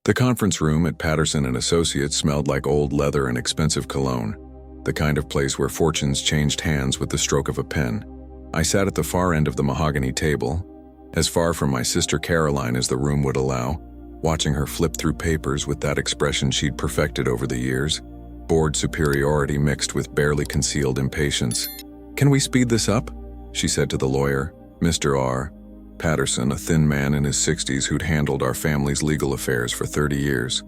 The conference room at Patterson and Associates smelled like old leather and expensive cologne, the kind of place where fortunes changed hands with the stroke of a pen. I sat at the far end of the mahogany table, as far from my sister Caroline as the room would allow, watching her flip through papers with that expression she'd perfected over the years, bored superiority mixed with barely concealed impatience. "Can we speed this up?" she said to the lawyer, Mr. R. Patterson, a thin man in his 60s who'd handled our family's legal affairs for 30 years.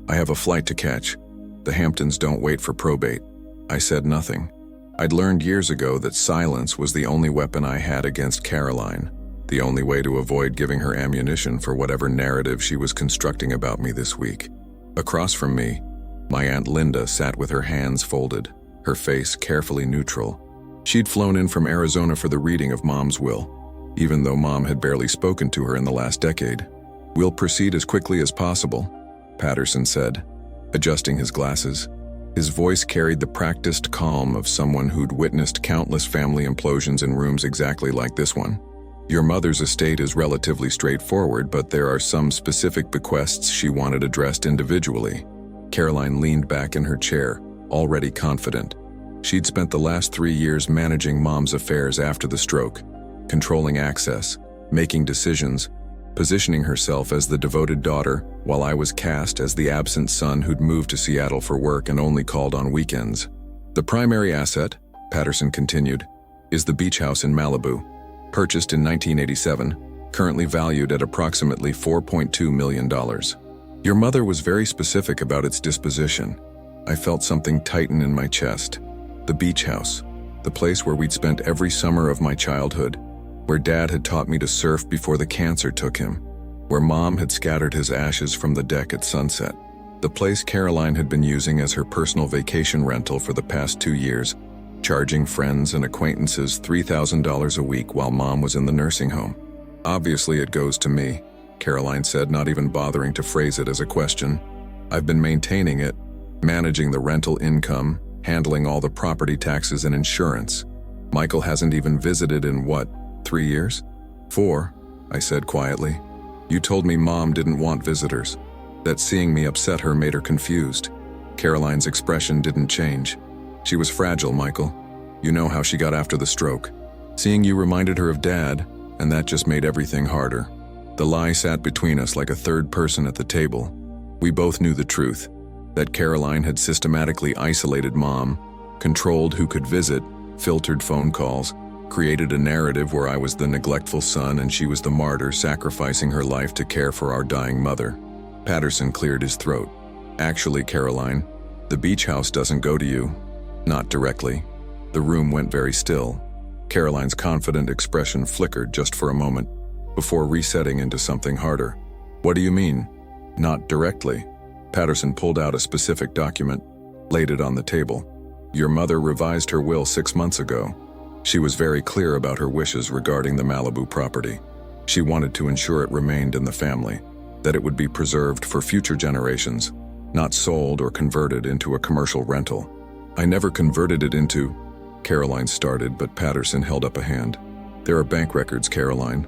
"I have a flight to catch. The Hamptons don't wait for probate." I said nothing. I'd learned years ago that silence was the only weapon I had against Caroline, the only way to avoid giving her ammunition for whatever narrative she was constructing about me this week. Across from me, my Aunt Linda sat with her hands folded, her face carefully neutral. She'd flown in from Arizona for the reading of Mom's will, even though Mom had barely spoken to her in the last decade. "We'll proceed as quickly as possible," Patterson said, adjusting his glasses. His voice carried the practiced calm of someone who'd witnessed countless family implosions in rooms exactly like this one. "Your mother's estate is relatively straightforward, but there are some specific bequests she wanted addressed individually." Caroline leaned back in her chair, already confident. She'd spent the last 3 years managing Mom's affairs after the stroke, controlling access, making decisions, positioning herself as the devoted daughter, while I was cast as the absent son who'd moved to Seattle for work and only called on weekends. "The primary asset," Patterson continued, "is the beach house in Malibu, purchased in 1987, currently valued at approximately $4.2 million. Your mother was very specific about its disposition." I felt something tighten in my chest. The beach house, the place where we'd spent every summer of my childhood, where Dad had taught me to surf before the cancer took him, where Mom had scattered his ashes from the deck at sunset, the place Caroline had been using as her personal vacation rental for the past 2 years, charging friends and acquaintances $3,000 a week while Mom was in the nursing home. "Obviously it goes to me," Caroline said, not even bothering to phrase it as a question. "I've been maintaining it, managing the rental income, handling all the property taxes and insurance. Michael hasn't even visited in what, 3 years? 4, I said quietly. "You told me Mom didn't want visitors. That seeing me upset her made her confused." Caroline's expression didn't change. "She was fragile, Michael. You know how she got after the stroke. Seeing you reminded her of Dad, and that just made everything harder." The lie sat between us like a third person at the table. We both knew the truth, that Caroline had systematically isolated Mom, controlled who could visit, filtered phone calls, created a narrative where I was the neglectful son and she was the martyr sacrificing her life to care for our dying mother. Patterson cleared his throat. "Actually, Caroline, the beach house doesn't go to you. Not directly." The room went very still. Caroline's confident expression flickered just for a moment, before resetting into something harder. "What do you mean, not directly?" Patterson pulled out a specific document, laid it on the table. "Your mother revised her will 6 months ago. She was very clear about her wishes regarding the Malibu property. She wanted to ensure it remained in the family, that it would be preserved for future generations, not sold or converted into a commercial rental." "I never converted it into," Caroline started, but Patterson held up a hand. "There are bank records, Caroline,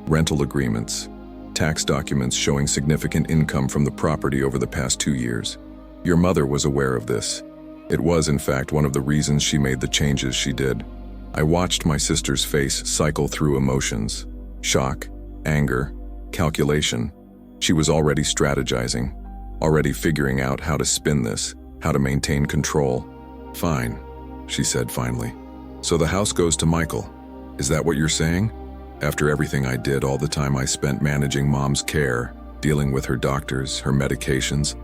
rental agreements, tax documents showing significant income from the property over the past 2 years. Your mother was aware of this. It was, in fact, one of the reasons she made the changes she did." I watched my sister's face cycle through emotions: shock, anger, calculation. She was already strategizing, already figuring out how to spin this, how to maintain control. "Fine," she said finally. "So the house goes to Michael. Is that what you're saying? After everything I did, all the time I spent managing Mom's care, dealing with her doctors, her medications,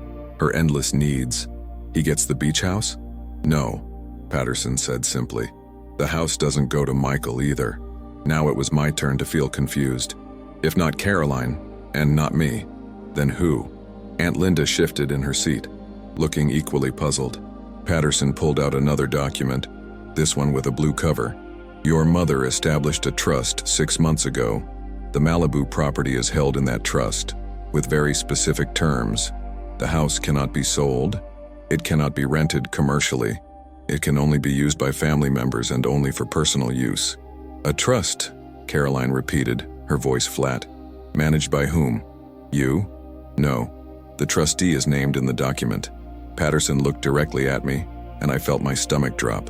her endless needs, he gets the beach house?" "No," Patterson said simply. "The house doesn't go to Michael either." Now it was my turn to feel confused. If not Caroline, and not me, then who? Aunt Linda shifted in her seat, looking equally puzzled. Patterson pulled out another document, this one with a blue cover. "Your mother established a trust 6 months ago. The Malibu property is held in that trust, with very specific terms. The house cannot be sold. It cannot be rented commercially. It can only be used by family members and only for personal use." "A trust," Caroline repeated, her voice flat. "Managed by whom? You?" "No." The trustee is named in the document. Patterson looked directly at me, and I felt my stomach drop.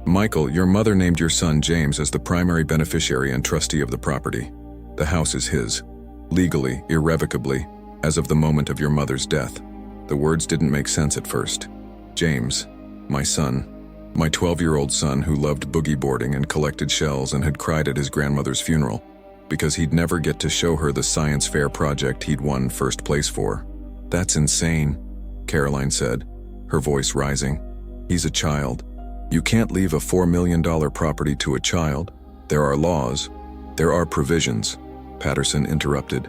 Michael, your mother named your son James as the primary beneficiary and trustee of the property. The house is his, legally, irrevocably, as of the moment of your mother's death. The words didn't make sense at first. James, my son, my 12-year-old son who loved boogie boarding and collected shells and had cried at his grandmother's funeral because he'd never get to show her the science fair project he'd won first place for. That's insane, Caroline said, her voice rising. He's a child. You can't leave a $4 million property to a child. There are laws. There are provisions, Patterson interrupted.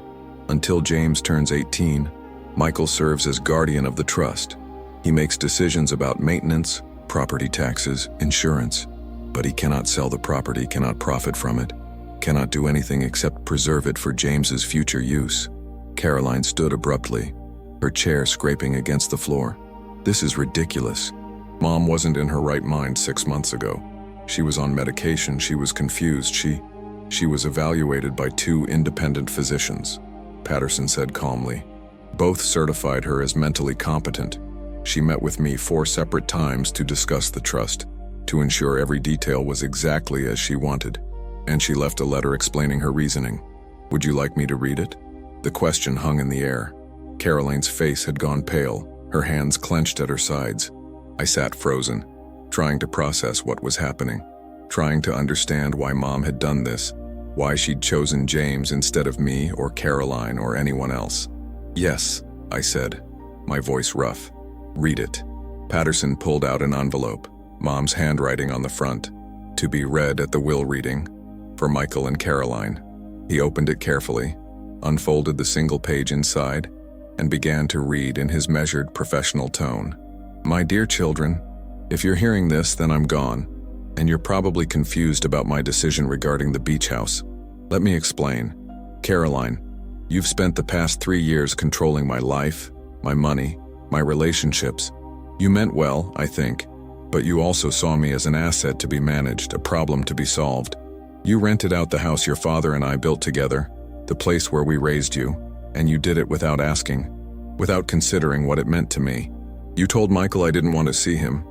Until James turns 18, Michael serves as guardian of the trust. He makes decisions about maintenance, property taxes, insurance, but he cannot sell the property, cannot profit from it, cannot do anything except preserve it for James's future use. Caroline stood abruptly, her chair scraping against the floor. This is ridiculous. Mom wasn't in her right mind 6 months ago. She was on medication, she was confused, she was evaluated by 2 independent physicians, Patterson said calmly. Both certified her as mentally competent. She met with me 4 separate times to discuss the trust, to ensure every detail was exactly as she wanted, and she left a letter explaining her reasoning. Would you like me to read it? The question hung in the air. Caroline's face had gone pale, her hands clenched at her sides. I sat frozen, trying to process what was happening, trying to understand why Mom had done this, why she'd chosen James instead of me or Caroline or anyone else. Yes, I said, my voice rough. Read it. Patterson pulled out an envelope, Mom's handwriting on the front, to be read at the will reading, for Michael and Caroline. He opened it carefully, unfolded the single page inside, and began to read in his measured professional tone. My dear children, if you're hearing this, then I'm gone, and you're probably confused about my decision regarding the beach house. Let me explain. Caroline, you've spent the past 3 years controlling my life, my money, my relationships. You meant well, I think, but you also saw me as an asset to be managed, a problem to be solved. You rented out the house your father and I built together, the place where we raised you, and you did it without asking, without considering what it meant to me. You told Michael I didn't want to see him,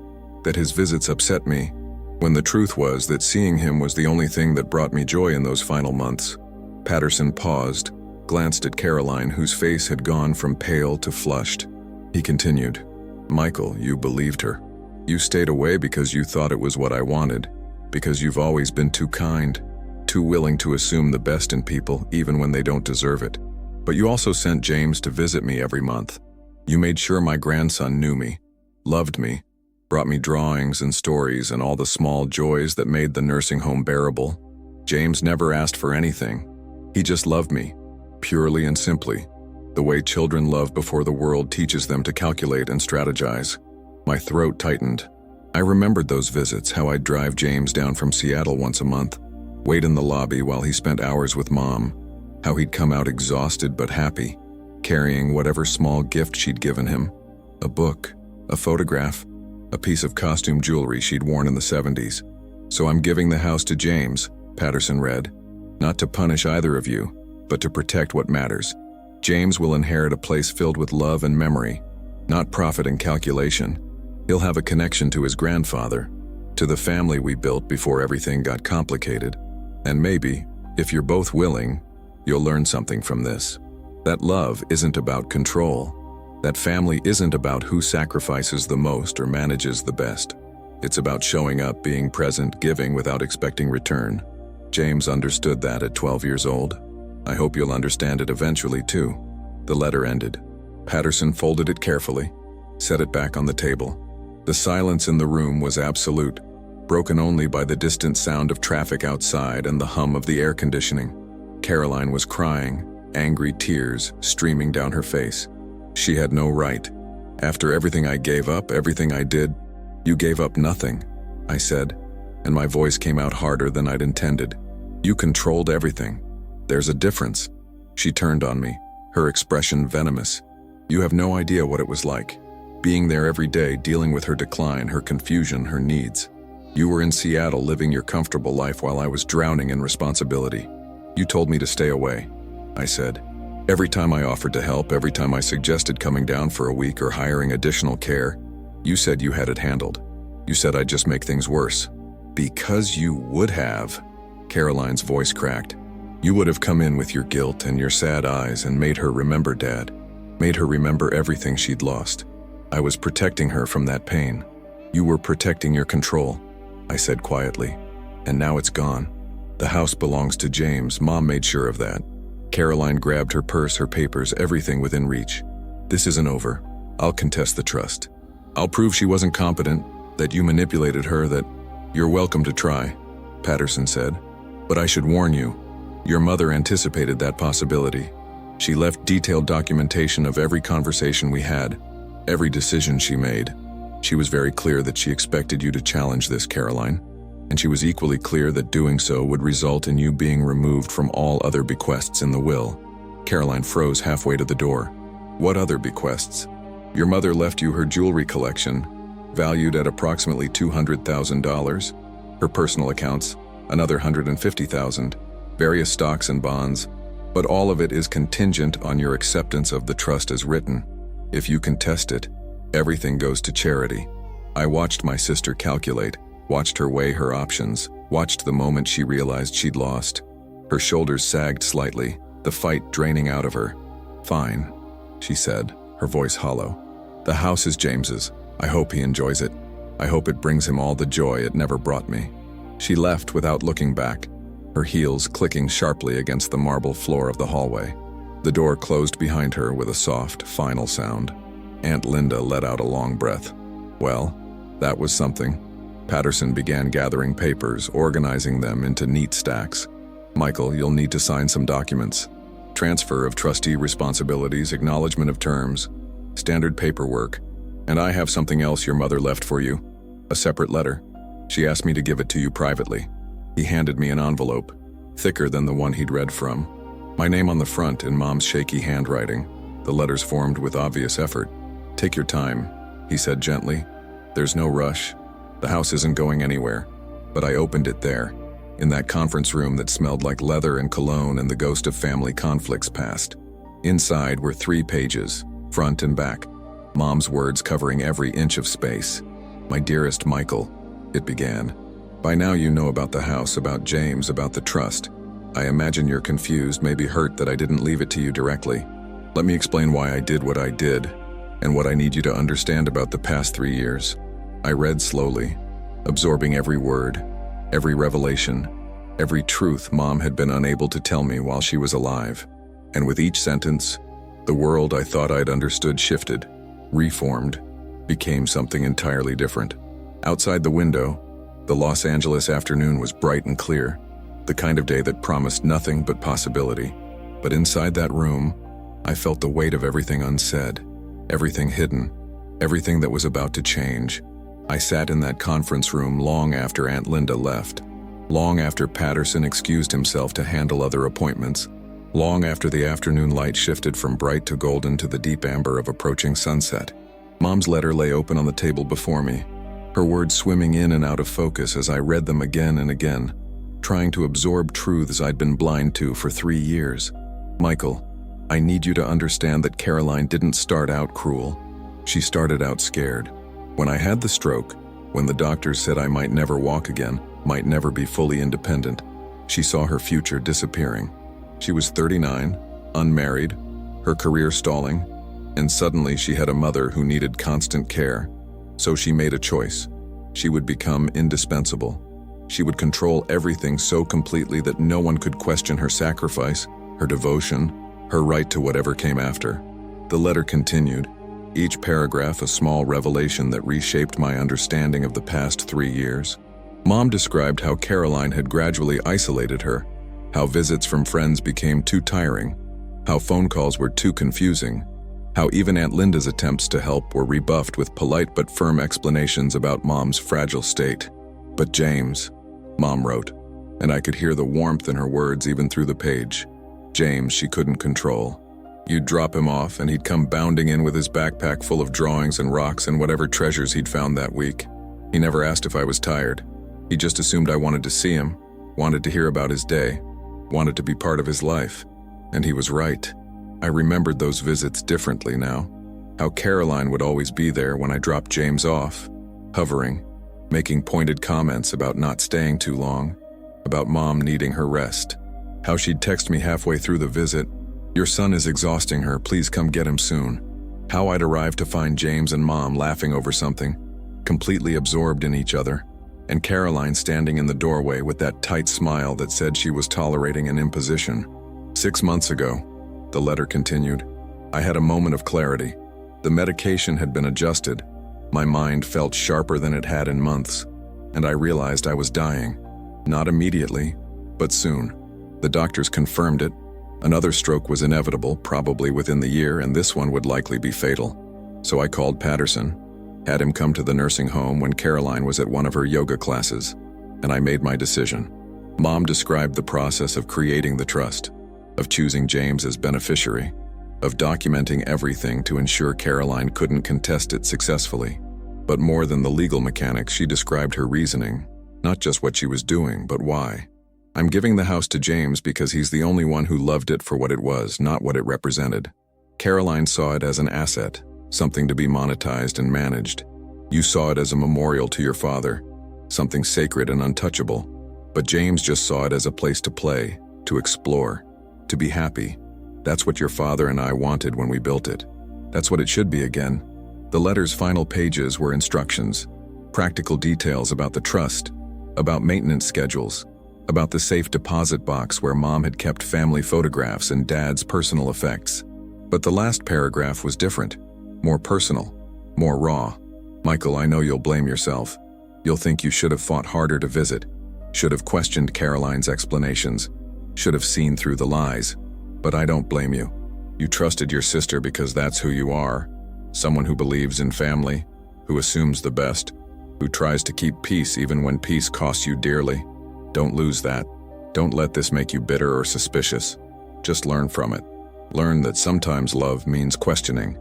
that his visits upset me, when the truth was that seeing him was the only thing that brought me joy in those final months. Patterson paused, glanced at Caroline, whose face had gone from pale to flushed. He continued, Michael, you believed her. You stayed away because you thought it was what I wanted, because you've always been too kind, too willing to assume the best in people even when they don't deserve it. But you also sent James to visit me every month. You made sure my grandson knew me, loved me, brought me drawings and stories and all the small joys that made the nursing home bearable. James never asked for anything. He just loved me, purely and simply, the way children love before the world teaches them to calculate and strategize. My throat tightened. I remembered those visits, how I'd drive James down from Seattle once a month, wait in the lobby while he spent hours with Mom, how he'd come out exhausted but happy, carrying whatever small gift she'd given him, a book, a photograph, a piece of costume jewelry she'd worn in the 70s. So I'm giving the house to James, Patterson read, not to punish either of you, but to protect what matters. James will inherit a place filled with love and memory, not profit and calculation. He'll have a connection to his grandfather, to the family we built before everything got complicated. And maybe, if you're both willing, you'll learn something from this. That love isn't about control. That family isn't about who sacrifices the most or manages the best. It's about showing up, being present, giving without expecting return. James understood that at 12 years old. I hope you'll understand it eventually too. The letter ended. Patterson folded it carefully, set it back on the table. The silence in the room was absolute, broken only by the distant sound of traffic outside and the hum of the air conditioning. Caroline was crying, angry tears streaming down her face. She had no right. After everything I gave up, everything I did, you gave up nothing, I said, and my voice came out harder than I'd intended. You controlled everything. There's a difference. She turned on me, her expression venomous. You have no idea what it was like, being there every day, dealing with her decline, her confusion, her needs. You were in Seattle living your comfortable life while I was drowning in responsibility. You told me to stay away, I said. Every time I offered to help, every time I suggested coming down for a week or hiring additional care, you said you had it handled. You said I'd just make things worse. Because you would have. Caroline's voice cracked. You would have come in with your guilt and your sad eyes and made her remember Dad. Made her remember everything she'd lost. I was protecting her from that pain. You were protecting your control, I said quietly. And now it's gone. The house belongs to James. Mom made sure of that. Caroline grabbed her purse, her papers, everything within reach. This isn't over. I'll contest the trust. I'll prove she wasn't competent, that you manipulated her, that you're welcome to try, Patterson said. But I should warn you, your mother anticipated that possibility. She left detailed documentation of every conversation we had, every decision she made. She was very clear that she expected you to challenge this, Caroline, and she was equally clear that doing so would result in you being removed from all other bequests in the will. Caroline froze halfway to the door. What other bequests? Your mother left you her jewelry collection, valued at approximately $200,000, her personal accounts, another $150,000, various stocks and bonds, but all of it is contingent on your acceptance of the trust as written. If you contest it, everything goes to charity. I watched my sister calculate, watched her weigh her options, watched the moment she realized she'd lost. Her shoulders sagged slightly, the fight draining out of her. Fine, she said, her voice hollow. The house is James's. I hope he enjoys it. I hope it brings him all the joy it never brought me. She left without looking back, her heels clicking sharply against the marble floor of the hallway. The door closed behind her with a soft, final sound. Aunt Linda let out a long breath. Well, that was something. Patterson began gathering papers, organizing them into neat stacks. Michael, you'll need to sign some documents. Transfer of trustee responsibilities, acknowledgement of terms, standard paperwork. And I have something else your mother left for you. A separate letter. She asked me to give it to you privately. He handed me an envelope, thicker than the one he'd read from. My name on the front in Mom's shaky handwriting, the letters formed with obvious effort. Take your time, he said gently. There's no rush. The house isn't going anywhere. But I opened it there, in that conference room that smelled like leather and cologne and the ghost of family conflicts past. Inside were 3 pages, front and back, Mom's words covering every inch of space. My dearest Michael, it began. By now you know about the house, about James, about the trust. I imagine you're confused, maybe hurt that I didn't leave it to you directly. Let me explain why I did what I did, and what I need you to understand about the past 3 years. I read slowly, absorbing every word, every revelation, every truth Mom had been unable to tell me while she was alive. And with each sentence, the world I thought I'd understood shifted, reformed, became something entirely different. Outside the window, the Los Angeles afternoon was bright and clear, the kind of day that promised nothing but possibility. But inside that room, I felt the weight of everything unsaid, everything hidden, everything that was about to change. I sat in that conference room long after Aunt Linda left, long after Patterson excused himself to handle other appointments, long after the afternoon light shifted from bright to golden to the deep amber of approaching sunset. Mom's letter lay open on the table before me, her words swimming in and out of focus as I read them again and again, trying to absorb truths I'd been blind to for 3 years. Michael, I need you to understand that Caroline didn't start out cruel. She started out scared. When I had the stroke, when the doctors said I might never walk again, might never be fully independent, she saw her future disappearing. She was 39, unmarried, her career stalling, and suddenly she had a mother who needed constant care. So she made a choice. She would become indispensable. She would control everything so completely that no one could question her sacrifice, her devotion, her right to whatever came after. The letter continued, each paragraph a small revelation that reshaped my understanding of the past 3 years. Mom described how Caroline had gradually isolated her, how visits from friends became too tiring, how phone calls were too confusing, how even Aunt Linda's attempts to help were rebuffed with polite but firm explanations about Mom's fragile state. But James, Mom wrote, and I could hear the warmth in her words even through the page. James she couldn't control. You'd drop him off and he'd come bounding in with his backpack full of drawings and rocks and whatever treasures he'd found that week. He never asked if I was tired. He just assumed I wanted to see him, wanted to hear about his day, wanted to be part of his life. And he was right. I remembered those visits differently now. How Caroline would always be there when I dropped James off, hovering, making pointed comments about not staying too long, about Mom needing her rest. How she'd text me halfway through the visit, "Your son is exhausting her, please come get him soon." How I'd arrive to find James and Mom laughing over something, completely absorbed in each other, and Caroline standing in the doorway with that tight smile that said she was tolerating an imposition. 6 months ago, the letter continued, I had a moment of clarity. The medication had been adjusted. My mind felt sharper than it had in months, and I realized I was dying. Not immediately, but soon. The doctors confirmed it. Another stroke was inevitable, probably within the year, and this one would likely be fatal. So I called Patterson, had him come to the nursing home when Caroline was at one of her yoga classes, and I made my decision. Mom described the process of creating the trust, of choosing James as beneficiary, of documenting everything to ensure Caroline couldn't contest it successfully. But more than the legal mechanics, she described her reasoning, not just what she was doing, but why. I'm giving the house to James because he's the only one who loved it for what it was, not what it represented. Caroline saw it as an asset, something to be monetized and managed. You saw it as a memorial to your father, something sacred and untouchable. But James just saw it as a place to play, to explore, to be happy. That's what your father and I wanted when we built it. That's what it should be again. The letter's final pages were instructions, practical details about the trust, about maintenance schedules, about the safe deposit box where Mom had kept family photographs and Dad's personal effects. But the last paragraph was different, more personal, more raw. Michael, I know you'll blame yourself. You'll think you should have fought harder to visit, should have questioned Caroline's explanations, should have seen through the lies. But I don't blame you. You trusted your sister because that's who you are. Someone who believes in family, who assumes the best, who tries to keep peace even when peace costs you dearly. Don't lose that. Don't let this make you bitter or suspicious. Just learn from it. Learn that sometimes love means questioning,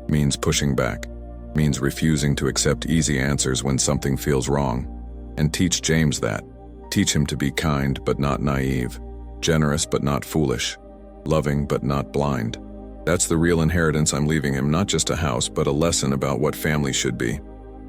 means pushing back, means refusing to accept easy answers when something feels wrong. And teach James that. Teach him to be kind but not naive, generous but not foolish, loving but not blind. That's the real inheritance I'm leaving him, not just a house, but a lesson about what family should be.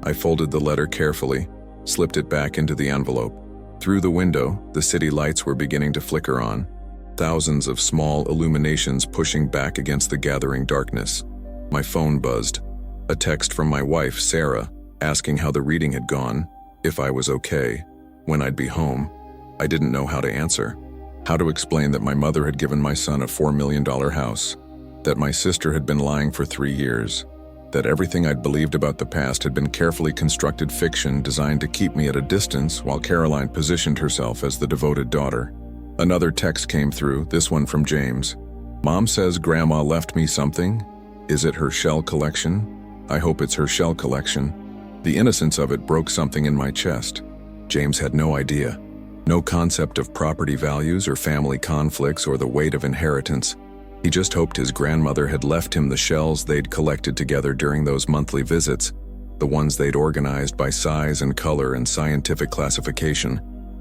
I folded the letter carefully, slipped it back into the envelope. Through the window, the city lights were beginning to flicker on, thousands of small illuminations pushing back against the gathering darkness. My phone buzzed. A text from my wife, Sarah, asking how the reading had gone, if I was okay, when I'd be home. I didn't know how to answer. How to explain that my mother had given my son a $4 million house, that my sister had been lying for 3 years, that everything I'd believed about the past had been carefully constructed fiction designed to keep me at a distance while Caroline positioned herself as the devoted daughter. Another text came through, this one from James. Mom says Grandma left me something. Is it her shell collection? I hope it's her shell collection. The innocence of it broke something in my chest. James had no idea. No concept of property values or family conflicts or the weight of inheritance. He just hoped his grandmother had left him the shells they'd collected together during those monthly visits, the ones they'd organized by size and color and scientific classification,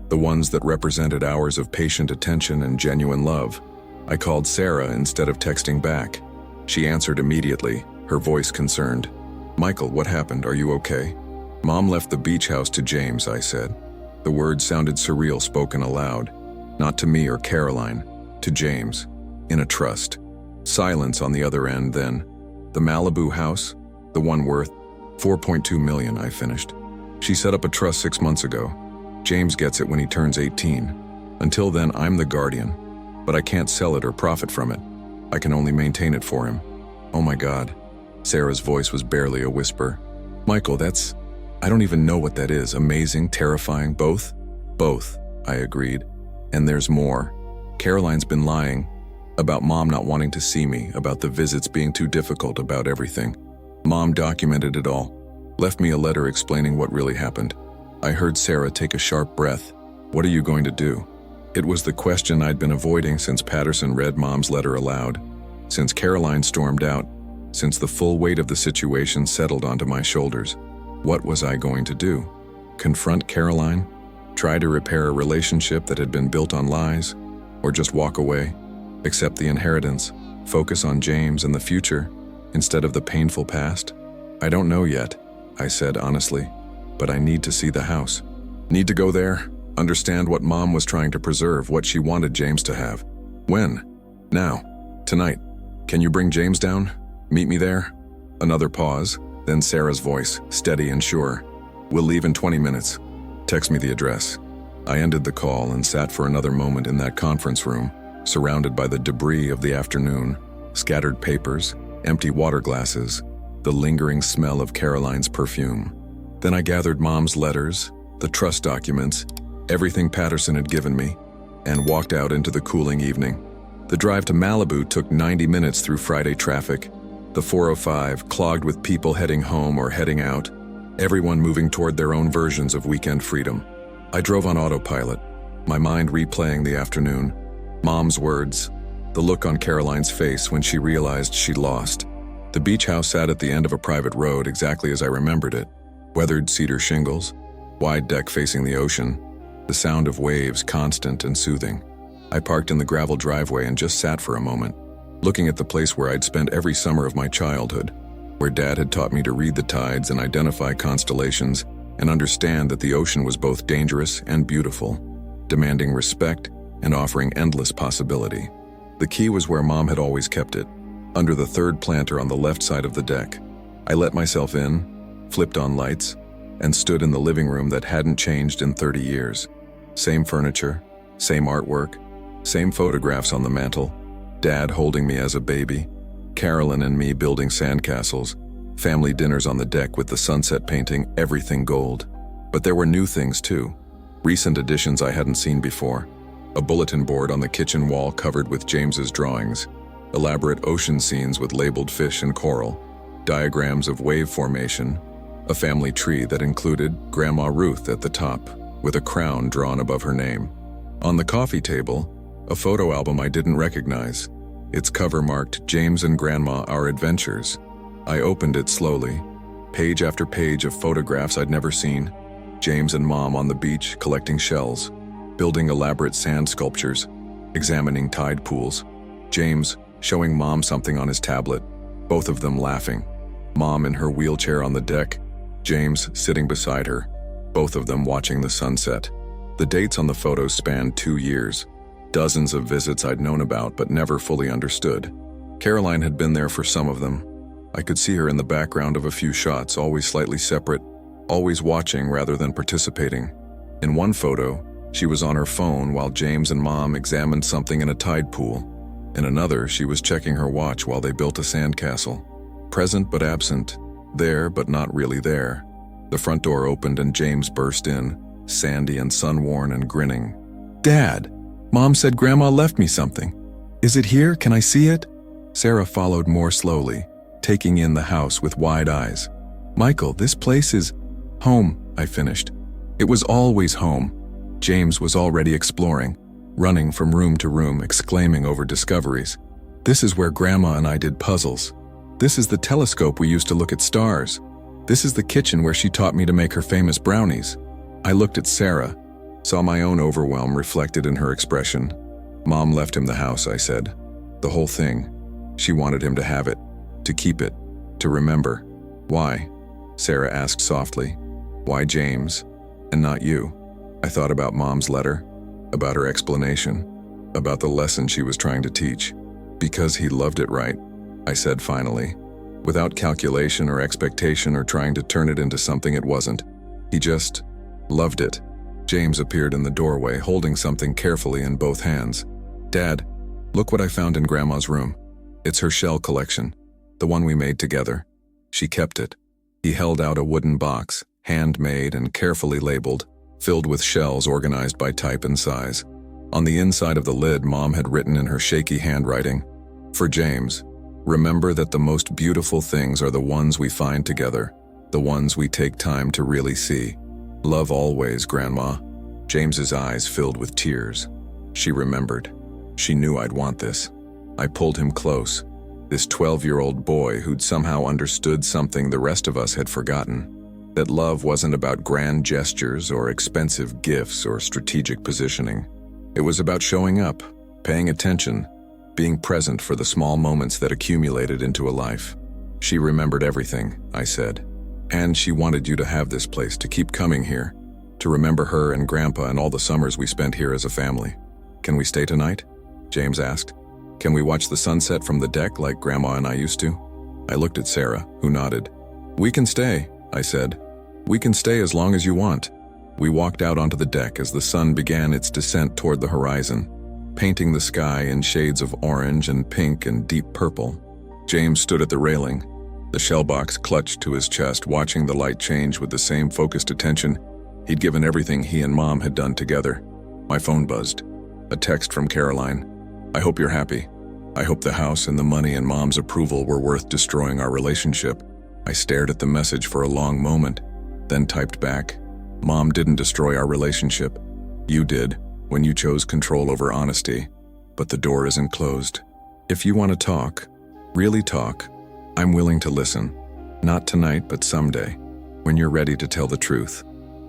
the ones that represented hours of patient attention and genuine love. I called Sarah instead of texting back. She answered immediately, her voice concerned. Michael, what happened? Are you okay? Mom left the beach house to James, I said. The words sounded surreal spoken aloud, not to me or Caroline, to James, in a trust. Silence on the other end then. The Malibu house, the one worth $4.2 million, I finished. She set up a trust 6 months ago. James gets it when he turns 18. Until then, I'm the guardian, but I can't sell it or profit from it. I can only maintain it for him. Oh my God. Sarah's voice was barely a whisper. Michael, I don't even know what that is. Amazing, terrifying, both? Both, I agreed. And there's more. Caroline's been lying. About Mom not wanting to see me, about the visits being too difficult, about everything. Mom documented it all. Left me a letter explaining what really happened. I heard Sarah take a sharp breath. What are you going to do? It was the question I'd been avoiding since Patterson read Mom's letter aloud, since Caroline stormed out, since the full weight of the situation settled onto my shoulders. What was I going to do? Confront Caroline? Try to repair a relationship that had been built on lies? Or just walk away? Accept the inheritance? Focus on James and the future instead of the painful past? I don't know yet, I said honestly, but I need to see the house. Need to go there, understand what Mom was trying to preserve, what she wanted James to have. When? Now. Tonight. Can you bring James down? Meet me there? Another pause, then Sarah's voice, steady and sure. We'll leave in 20 minutes. Text me the address. I ended the call and sat for another moment in that conference room, surrounded by the debris of the afternoon, scattered papers, empty water glasses, the lingering smell of Caroline's perfume. Then I gathered Mom's letters, the trust documents, everything Patterson had given me, and walked out into the cooling evening. The drive to Malibu took 90 minutes through Friday traffic, the 405 clogged with people heading home or heading out, everyone moving toward their own versions of weekend freedom. I drove on autopilot, my mind replaying the afternoon, Mom's words, the look on Caroline's face when she realized she'd lost. The beach house sat at the end of a private road exactly as I remembered it, weathered cedar shingles, wide deck facing the ocean, the sound of waves constant and soothing. I parked in the gravel driveway and just sat for a moment, looking at the place where I'd spent every summer of my childhood, where Dad had taught me to read the tides and identify constellations and understand that the ocean was both dangerous and beautiful, demanding respect and offering endless possibility. The key was where Mom had always kept it, under the third planter on the left side of the deck. I let myself in, flipped on lights, and stood in the living room that hadn't changed in 30 years. Same furniture, same artwork, same photographs on the mantel, Dad holding me as a baby, Carolyn and me building sandcastles, family dinners on the deck with the sunset painting everything gold. But there were new things too, recent additions I hadn't seen before. A bulletin board on the kitchen wall covered with James's drawings, elaborate ocean scenes with labeled fish and coral, diagrams of wave formation, a family tree that included Grandma Ruth at the top, with a crown drawn above her name. On the coffee table, a photo album I didn't recognize. Its cover marked James and Grandma Our Adventures. I opened it slowly, page after page of photographs I'd never seen. James and Mom on the beach collecting shells, building elaborate sand sculptures, examining tide pools. James showing Mom something on his tablet, both of them laughing. Mom in her wheelchair on the deck, James sitting beside her, both of them watching the sunset. The dates on the photos spanned 2 years. Dozens of visits I'd known about but never fully understood. Caroline had been there for some of them. I could see her in the background of a few shots, always slightly separate, always watching rather than participating. In one photo, she was on her phone while James and Mom examined something in a tide pool. In another, she was checking her watch while they built a sandcastle. Present but absent, there but not really there. The front door opened and James burst in, sandy and sun-worn and grinning. "Dad, Mom said Grandma left me something. Is it here? Can I see it?" Sarah followed more slowly, taking in the house with wide eyes. "Michael, this place is home," I finished. It was always home. James was already exploring, running from room to room, exclaiming over discoveries. "This is where Grandma and I did puzzles. This is the telescope we used to look at stars. This is the kitchen where she taught me to make her famous brownies." I looked at Sarah, saw my own overwhelm reflected in her expression. "Mom left him the house," I said. "The whole thing. She wanted him to have it, to keep it, to remember." "Why?" Sarah asked softly. "Why James, and not you?" I thought about Mom's letter, about her explanation, about the lesson she was trying to teach. "Because he loved it right," I said finally, without calculation or expectation or trying to turn it into something it wasn't. He just loved it. James appeared in the doorway, holding something carefully in both hands. "Dad, look what I found in Grandma's room. It's her shell collection, the one we made together. She kept it." He held out a wooden box, handmade and carefully labeled, filled with shells organized by type and size. On the inside of the lid, Mom had written in her shaky handwriting, "For James, remember that the most beautiful things are the ones we find together, the ones we take time to really see. Love always, Grandma." James's eyes filled with tears. She remembered. She knew I'd want this. I pulled him close, this 12-year-old boy who'd somehow understood something the rest of us had forgotten. That love wasn't about grand gestures or expensive gifts or strategic positioning. It was about showing up, paying attention, being present for the small moments that accumulated into a life. She remembered everything, I said. And she wanted you to have this place, to keep coming here, to remember her and Grandpa and all the summers we spent here as a family. Can we stay tonight? James asked. Can we watch the sunset from the deck like Grandma and I used to? I looked at Sarah, who nodded. We can stay, I said. We can stay as long as you want. We walked out onto the deck as the sun began its descent toward the horizon, painting the sky in shades of orange and pink and deep purple. James stood at the railing, the shell box clutched to his chest, watching the light change with the same focused attention he'd given everything he and Mom had done together. My phone buzzed. A text from Caroline. I hope you're happy. I hope the house and the money and Mom's approval were worth destroying our relationship. I stared at the message for a long moment, then typed back. Mom didn't destroy our relationship. You did, when you chose control over honesty. But the door isn't closed. If you want to talk, really talk, I'm willing to listen. Not tonight, but someday, when you're ready to tell the truth.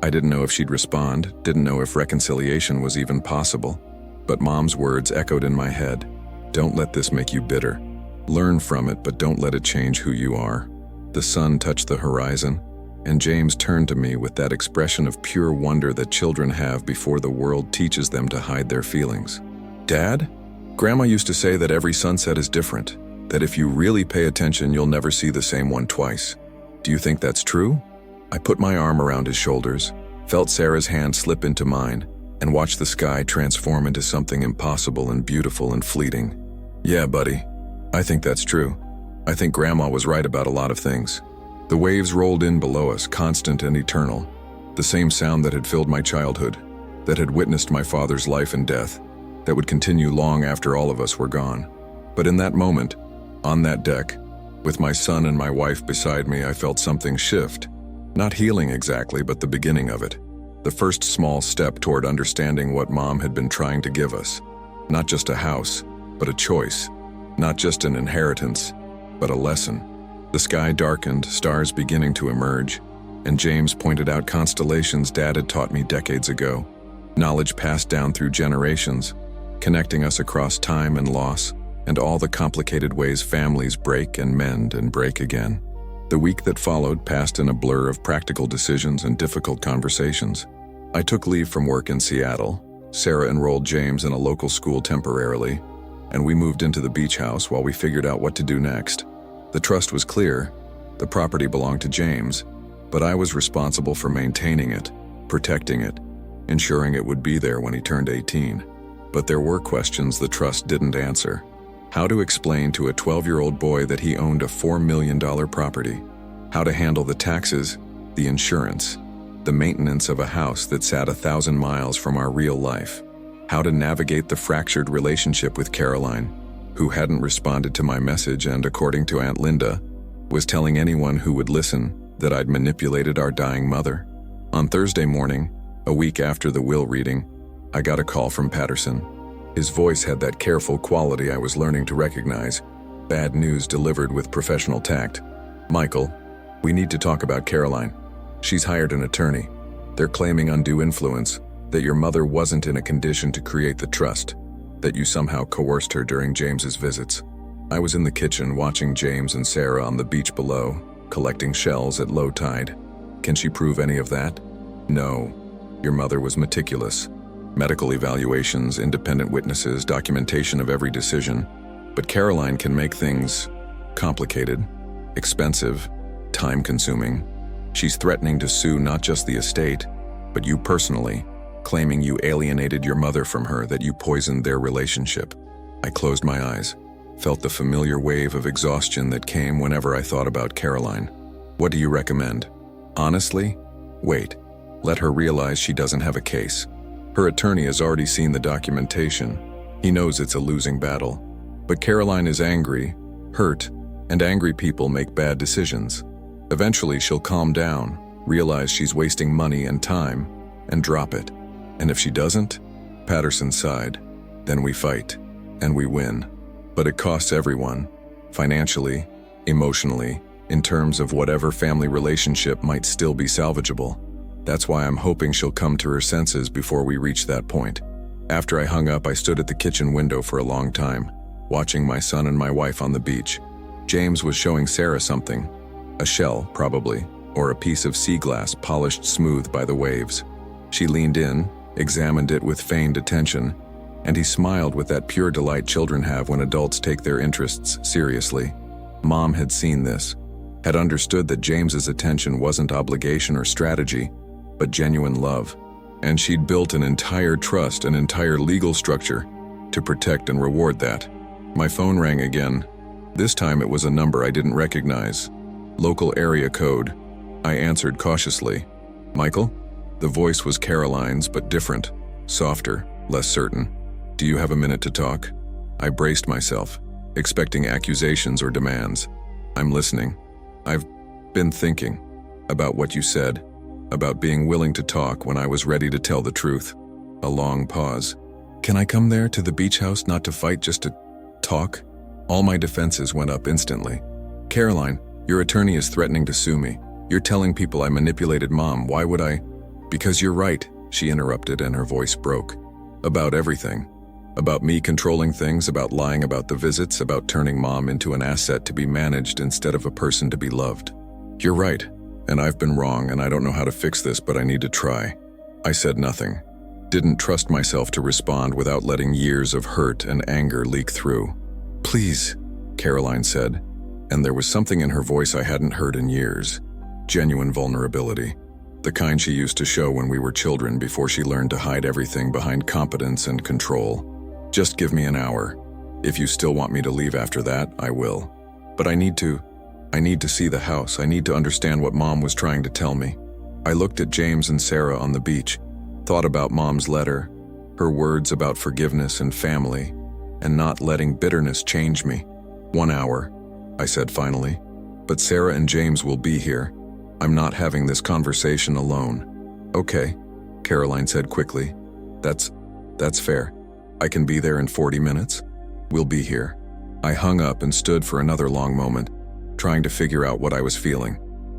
I didn't know if she'd respond, didn't know if reconciliation was even possible. But Mom's words echoed in my head. Don't let this make you bitter. Learn from it, but don't let it change who you are. The sun touched the horizon, and James turned to me with that expression of pure wonder that children have before the world teaches them to hide their feelings. Dad? Grandma used to say that every sunset is different, that if you really pay attention, you'll never see the same one twice. Do you think that's true? I put my arm around his shoulders, felt Sarah's hand slip into mine, and watched the sky transform into something impossible and beautiful and fleeting. Yeah, buddy, I think that's true. I think Grandma was right about a lot of things. The waves rolled in below us, constant and eternal. The same sound that had filled my childhood, that had witnessed my father's life and death, that would continue long after all of us were gone. But in that moment, on that deck, with my son and my wife beside me, I felt something shift. Not healing exactly, but the beginning of it. The first small step toward understanding what Mom had been trying to give us. Not just a house, but a choice. Not just an inheritance, but a lesson. The sky darkened, stars beginning to emerge, and James pointed out constellations Dad had taught me decades ago. Knowledge passed down through generations, connecting us across time and loss, and all the complicated ways families break and mend and break again. The week that followed passed in a blur of practical decisions and difficult conversations. I took leave from work in Seattle. Sarah enrolled James in a local school temporarily, and we moved into the beach house while we figured out what to do next. The trust was clear. The property belonged to James, but I was responsible for maintaining it, protecting it, ensuring it would be there when he turned 18. But there were questions the trust didn't answer. How to explain to a 12-year-old boy that he owned a $4 million property? How to handle the taxes, the insurance, the maintenance of a house that sat 1,000 miles from our real life? How to navigate the fractured relationship with Caroline, who hadn't responded to my message and, according to Aunt Linda, was telling anyone who would listen that I'd manipulated our dying mother. On Thursday morning, a week after the will reading, I got a call from Patterson. His voice had that careful quality I was learning to recognize, bad news delivered with professional tact. Michael, we need to talk about Caroline. She's hired an attorney. They're claiming undue influence, that your mother wasn't in a condition to create the trust, that you somehow coerced her during James's visits. I was in the kitchen watching James and Sarah on the beach below, collecting shells at low tide. Can she prove any of that? No. Your mother was meticulous. Medical evaluations, independent witnesses, documentation of every decision. But Caroline can make things complicated, expensive, time-consuming. She's threatening to sue not just the estate, but you personally, claiming you alienated your mother from her, that you poisoned their relationship. I closed my eyes, felt the familiar wave of exhaustion that came whenever I thought about Caroline. What do you recommend? Honestly? Wait. Let her realize she doesn't have a case. Her attorney has already seen the documentation. He knows it's a losing battle. But Caroline is angry, hurt, and angry people make bad decisions. Eventually she'll calm down, realize she's wasting money and time, and drop it. And if she doesn't, Patterson sighed, then we fight, and we win. But it costs everyone, financially, emotionally, in terms of whatever family relationship might still be salvageable. That's why I'm hoping she'll come to her senses before we reach that point. After I hung up, I stood at the kitchen window for a long time, watching my son and my wife on the beach. James was showing Sarah something. A shell, probably, or a piece of sea glass polished smooth by the waves. She leaned in, examined it with feigned attention, and he smiled with that pure delight children have when adults take their interests seriously. Mom had seen this, had understood that James's attention wasn't obligation or strategy, but genuine love. And she'd built an entire trust, an entire legal structure to protect and reward that. My phone rang again. This time it was a number I didn't recognize. Local area code. I answered cautiously. Michael? The voice was Caroline's, but different, softer, less certain. Do you have a minute to talk? I braced myself, expecting accusations or demands. I'm listening. I've been thinking about what you said, about being willing to talk when I was ready to tell the truth. A long pause. Can I come there to the beach house, not to fight, just to talk? All my defenses went up instantly. Caroline, your attorney is threatening to sue me. You're telling people I manipulated Mom. Why would I? Because you're right, she interrupted, and her voice broke. About everything. About me controlling things, about lying about the visits, about turning Mom into an asset to be managed instead of a person to be loved. You're right, and I've been wrong, and I don't know how to fix this, but I need to try. I said nothing. Didn't trust myself to respond without letting years of hurt and anger leak through. Please, Caroline said, and there was something in her voice I hadn't heard in years. Genuine vulnerability. The kind she used to show when we were children before she learned to hide everything behind competence and control. Just give me an hour. If you still want me to leave after that, I will. But I need to see the house. I need to understand what Mom was trying to tell me. I looked at James and Sarah on the beach, thought about Mom's letter, her words about forgiveness and family, and not letting bitterness change me. 1 hour, I said finally. But Sarah and James will be here. I'm not having this conversation alone. Okay, Caroline said quickly. That's fair. I can be there in 40 minutes? We'll be here. I hung up and stood for another long moment, trying to figure out what I was feeling.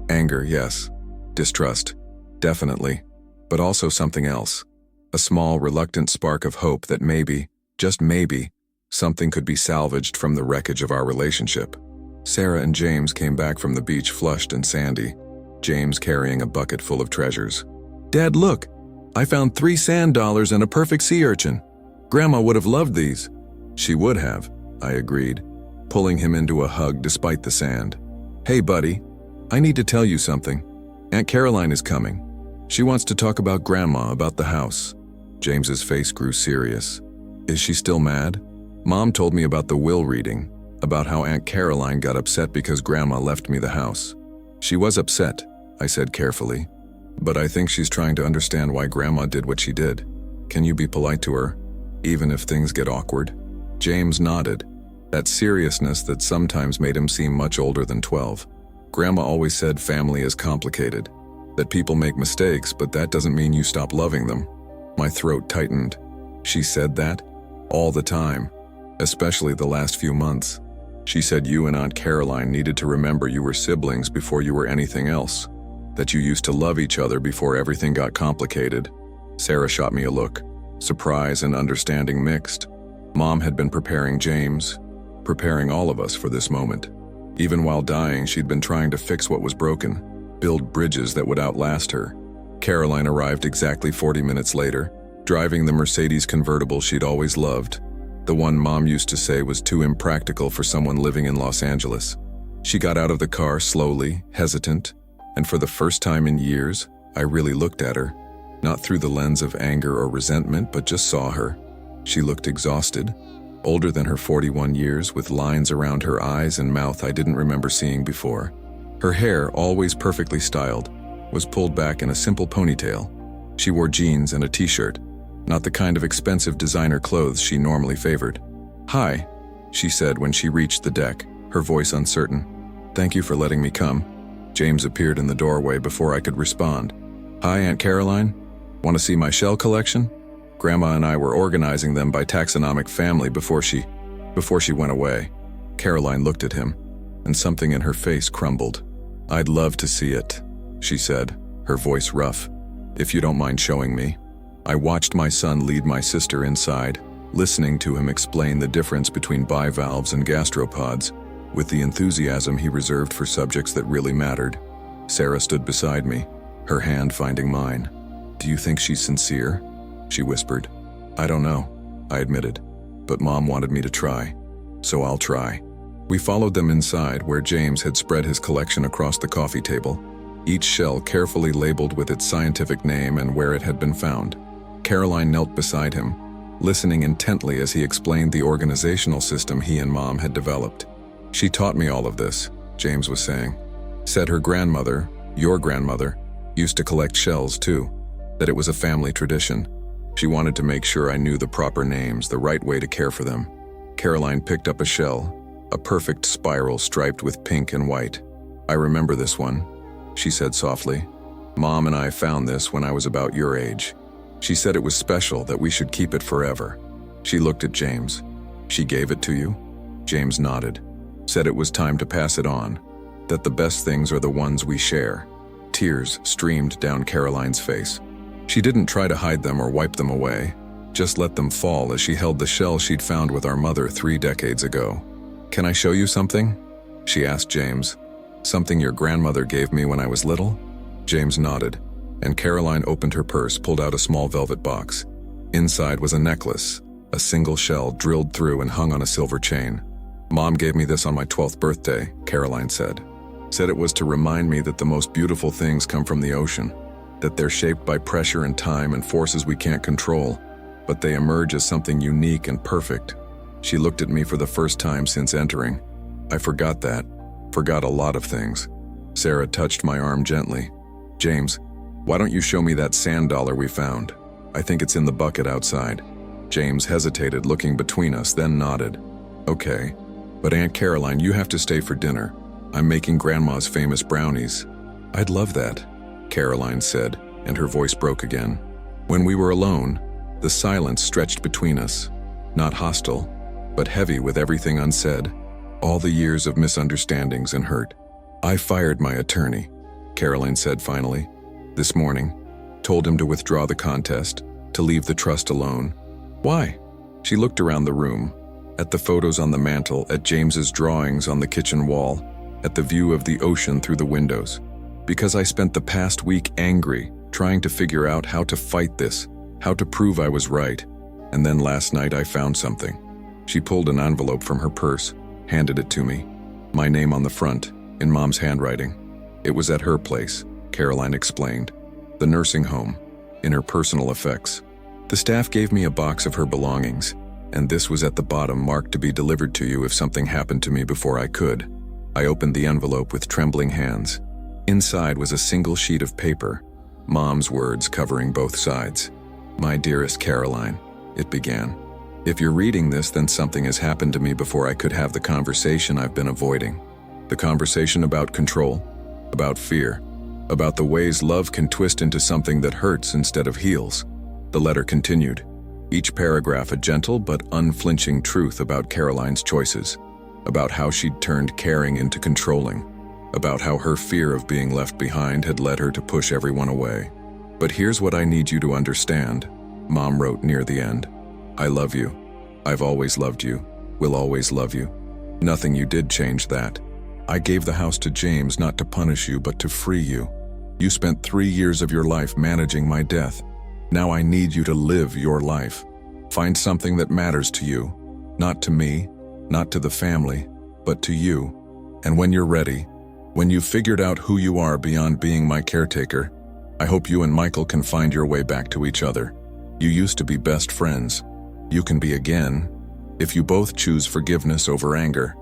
Anger, yes. Distrust, definitely. But also something else. A small, reluctant spark of hope that maybe, just maybe, something could be salvaged from the wreckage of our relationship. Sarah and James came back from the beach flushed and sandy, James carrying a bucket full of treasures. Dad, look! I found 3 sand dollars and a perfect sea urchin. Grandma would have loved these. She would have, I agreed, pulling him into a hug despite the sand. Hey, buddy, I need to tell you something. Aunt Caroline is coming. She wants to talk about Grandma, about the house. James's face grew serious. Is she still mad? Mom told me about the will reading, about how Aunt Caroline got upset because Grandma left me the house. She was upset, I said carefully, but I think she's trying to understand why Grandma did what she did. Can you be polite to her, even if things get awkward? James nodded, that seriousness that sometimes made him seem much older than 12. Grandma always said family is complicated, that people make mistakes, but that doesn't mean you stop loving them. My throat tightened. She said that all the time, especially the last few months. She said you and Aunt Caroline needed to remember you were siblings before you were anything else, that you used to love each other before everything got complicated. Sarah shot me a look, surprise and understanding mixed. Mom had been preparing James, preparing all of us for this moment. Even while dying, she'd been trying to fix what was broken, build bridges that would outlast her. Caroline arrived exactly 40 minutes later, driving the Mercedes convertible she'd always loved, the one Mom used to say was too impractical for someone living in Los Angeles. She got out of the car slowly, hesitant, and for the first time in years, I really looked at her, not through the lens of anger or resentment, but just saw her. She looked exhausted, older than her 41 years, with lines around her eyes and mouth I didn't remember seeing before. Her hair, always perfectly styled, was pulled back in a simple ponytail. She wore jeans and a t-shirt, not the kind of expensive designer clothes she normally favored. "Hi," she said when she reached the deck, her voice uncertain. "Thank you for letting me come." James appeared in the doorway before I could respond. "Hi, Aunt Caroline. Want to see my shell collection?" Grandma and I were organizing them by taxonomic family before she went away. Caroline looked at him, and something in her face crumbled. "I'd love to see it," she said, her voice rough. "If you don't mind showing me." I watched my son lead my sister inside, listening to him explain the difference between bivalves and gastropods, with the enthusiasm he reserved for subjects that really mattered. Sarah stood beside me, her hand finding mine. "Do you think she's sincere?" she whispered. "I don't know," I admitted, "but Mom wanted me to try, so I'll try." We followed them inside, where James had spread his collection across the coffee table, each shell carefully labeled with its scientific name and where it had been found. Caroline knelt beside him, listening intently as he explained the organizational system he and Mom had developed. "She taught me all of this," James was saying. "Said her grandmother, your grandmother, used to collect shells too, that it was a family tradition. She wanted to make sure I knew the proper names, the right way to care for them." Caroline picked up a shell, a perfect spiral striped with pink and white. "I remember this one," she said softly. "Mom and I found this when I was about your age. She said it was special, that we should keep it forever." She looked at James. "She gave it to you?" James nodded. "Said it was time to pass it on, that the best things are the ones we share." Tears streamed down Caroline's face. She didn't try to hide them or wipe them away, just let them fall as she held the shell she'd found with our mother 3 decades ago. "Can I show you something?" she asked James. "Something your grandmother gave me when I was little?" James nodded, and Caroline opened her purse, pulled out a small velvet box. Inside was a necklace, a single shell drilled through and hung on a silver chain. "Mom gave me this on my 12th birthday, Caroline said. Said it was to remind me that the most beautiful things come from the ocean, that they're shaped by pressure and time and forces we can't control, but they emerge as something unique and perfect." She looked at me for the first time since entering. I forgot that. Forgot a lot of things. Sarah touched my arm gently. "James, why don't you show me that sand dollar we found? I think it's in the bucket outside." James hesitated, looking between us, then nodded. "Okay, but Aunt Caroline, you have to stay for dinner. I'm making Grandma's famous brownies." "I'd love that," Caroline said, and her voice broke again. When we were alone, the silence stretched between us, not hostile, but heavy with everything unsaid, all the years of misunderstandings and hurt. "I fired my attorney," Caroline said finally, "this morning. Told him to withdraw the contest, to leave the trust alone." "Why?" She looked around the room, at the photos on the mantel, at James's drawings on the kitchen wall, at the view of the ocean through the windows. "Because I spent the past week angry, trying to figure out how to fight this, how to prove I was right. And then last night I found something." She pulled an envelope from her purse, handed it to me. My name on the front, in Mom's handwriting. "It was at her place," Caroline explained. "The nursing home, in her personal effects. The staff gave me a box of her belongings, and this was at the bottom, marked to be delivered to you if something happened to me before I could." I opened the envelope with trembling hands. Inside was a single sheet of paper, Mom's words covering both sides. "My dearest Caroline," it began. "If you're reading this, then something has happened to me before I could have the conversation I've been avoiding. The conversation about control, about fear, about the ways love can twist into something that hurts instead of heals." The letter continued, each paragraph a gentle but unflinching truth about Caroline's choices, about how she'd turned caring into controlling, about how her fear of being left behind had led her to push everyone away. "But here's what I need you to understand," Mom wrote near the end. "I love you. I've always loved you. Will always love you. Nothing you did changed that. I gave the house to James not to punish you, but to free you. You spent 3 years of your life managing my death. Now I need you to live your life. Find something that matters to you. Not to me, not to the family, but to you. And when you're ready, when you've figured out who you are beyond being my caretaker, I hope you and Michael can find your way back to each other. You used to be best friends. You can be again, if you both choose forgiveness over anger."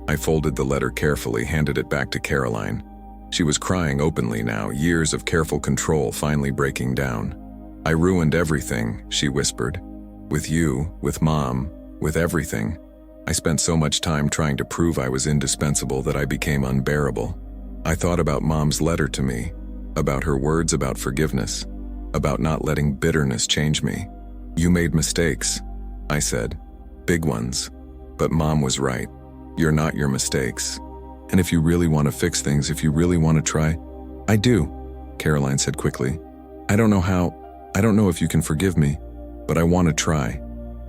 I folded the letter carefully, handed it back to Caroline. She was crying openly now, years of careful control finally breaking down. "I ruined everything," she whispered. "With you, with Mom, with everything. I spent so much time trying to prove I was indispensable that I became unbearable. I thought about Mom's letter to me, about her words about forgiveness, about not letting bitterness change me. You made mistakes," I said, "big ones. But Mom was right. You're not your mistakes. And if you really want to fix things, if you really want to try—" "I do," Caroline said quickly. "I don't know how, I don't know if you can forgive me, but I want to try."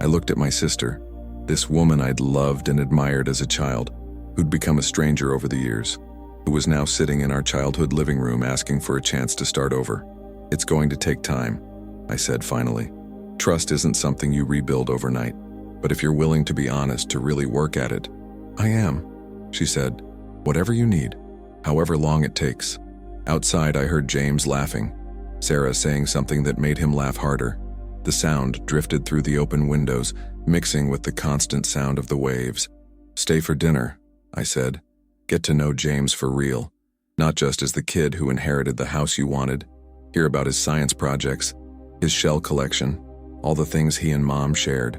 I looked at my sister, this woman I'd loved and admired as a child, who'd become a stranger over the years, who was now sitting in our childhood living room asking for a chance to start over. "It's going to take time," I said finally. "Trust isn't something you rebuild overnight, but if you're willing to be honest, to really work at it." "I am," she said. "Whatever you need, however long it takes." Outside, I heard James laughing, Sarah saying something that made him laugh harder. The sound drifted through the open windows, mixing with the constant sound of the waves. "Stay for dinner," I said. "Get to know James for real, not just as the kid who inherited the house you wanted. Hear about his science projects, his shell collection, all the things he and Mom shared.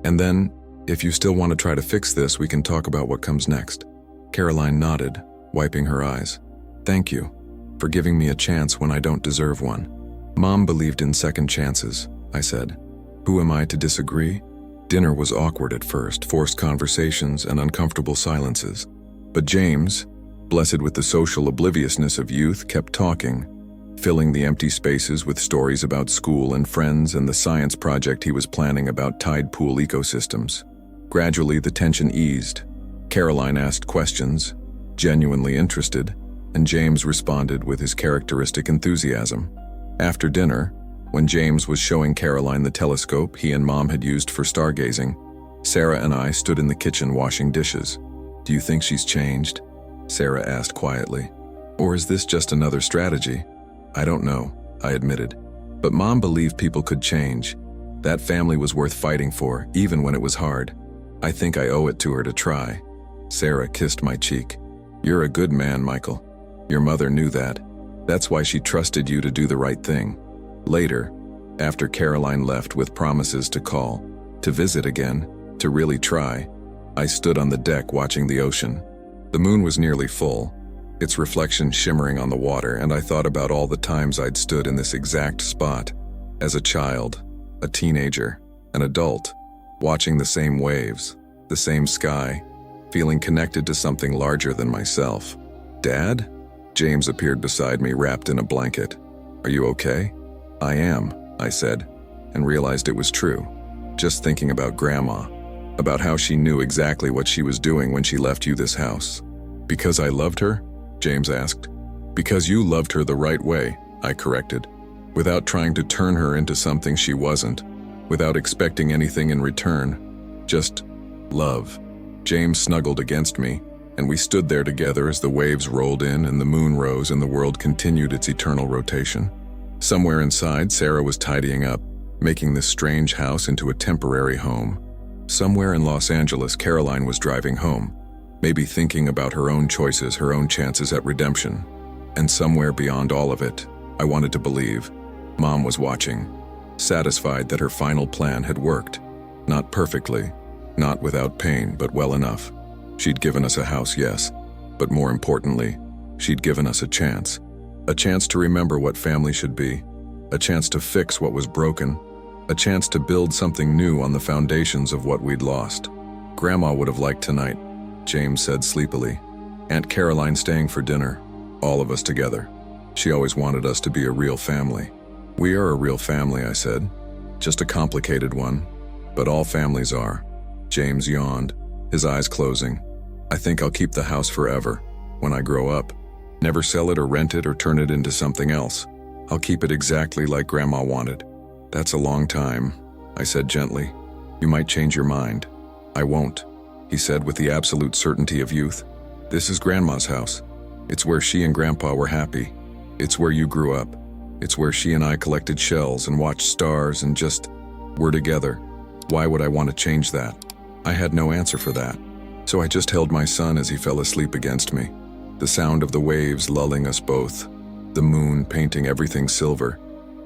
And then, if you still want to try to fix this, we can talk about what comes next." Caroline nodded, wiping her eyes. "Thank you for giving me a chance when I don't deserve one." "Mom believed in second chances," I said. "Who am I to disagree?" Dinner was awkward at first, forced conversations and uncomfortable silences. But James, blessed with the social obliviousness of youth, kept talking, filling the empty spaces with stories about school and friends and the science project he was planning about tide pool ecosystems. Gradually, the tension eased. Caroline asked questions, genuinely interested, and James responded with his characteristic enthusiasm. After dinner, when James was showing Caroline the telescope he and Mom had used for stargazing, Sarah and I stood in the kitchen washing dishes. "Do you think she's changed?" Sarah asked quietly. "Or is this just another strategy?" "I don't know," I admitted. "But Mom believed people could change. That family was worth fighting for, even when it was hard. I think I owe it to her to try." Sarah kissed my cheek. "You're a good man, Michael. Your mother knew that. That's why she trusted you to do the right thing." Later, after Caroline left with promises to call, to visit again, to really try, I stood on the deck watching the ocean. The moon was nearly full, its reflection shimmering on the water, and I thought about all the times I'd stood in this exact spot, as a child, a teenager, an adult, watching the same waves, the same sky, feeling connected to something larger than myself. "Dad?" James appeared beside me, wrapped in a blanket. "Are you okay?" "I am," I said, and realized it was true. Just thinking about Grandma, about how she knew exactly what she was doing when she left you this house. "Because I loved her?" James asked. "Because you loved her the right way," I corrected, without trying to turn her into something she wasn't, without expecting anything in return. Just love. James snuggled against me, and we stood there together as the waves rolled in and the moon rose and the world continued its eternal rotation. Somewhere inside, Sarah was tidying up, making this strange house into a temporary home. Somewhere in Los Angeles, Caroline was driving home, maybe thinking about her own choices, her own chances at redemption. And somewhere beyond all of it, I wanted to believe, Mom was watching, satisfied that her final plan had worked. Not perfectly, not without pain, but well enough. She'd given us a house, yes, but more importantly, she'd given us a chance to remember what family should be, a chance to fix what was broken, a chance to build something new on the foundations of what we'd lost. "Grandma would have liked tonight," James said sleepily. "Aunt Caroline staying for dinner, all of us together. She always wanted us to be a real family." "We are a real family," I said. "Just a complicated one, but all families are." James yawned, his eyes closing. "I think I'll keep the house forever, when I grow up. Never sell it or rent it or turn it into something else. I'll keep it exactly like Grandma wanted." "That's a long time," I said gently. "You might change your mind." "I won't," he said with the absolute certainty of youth. "This is Grandma's house. It's where she and Grandpa were happy. It's where you grew up. It's where she and I collected shells and watched stars and just were together. Why would I want to change that?" I had no answer for that, so I just held my son as he fell asleep against me. The sound of the waves lulling us both, the moon painting everything silver,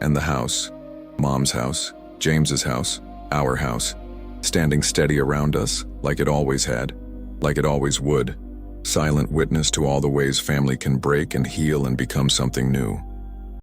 and the house, Mom's house, James's house, our house, standing steady around us like it always had, like it always would, silent witness to all the ways family can break and heal and become something new.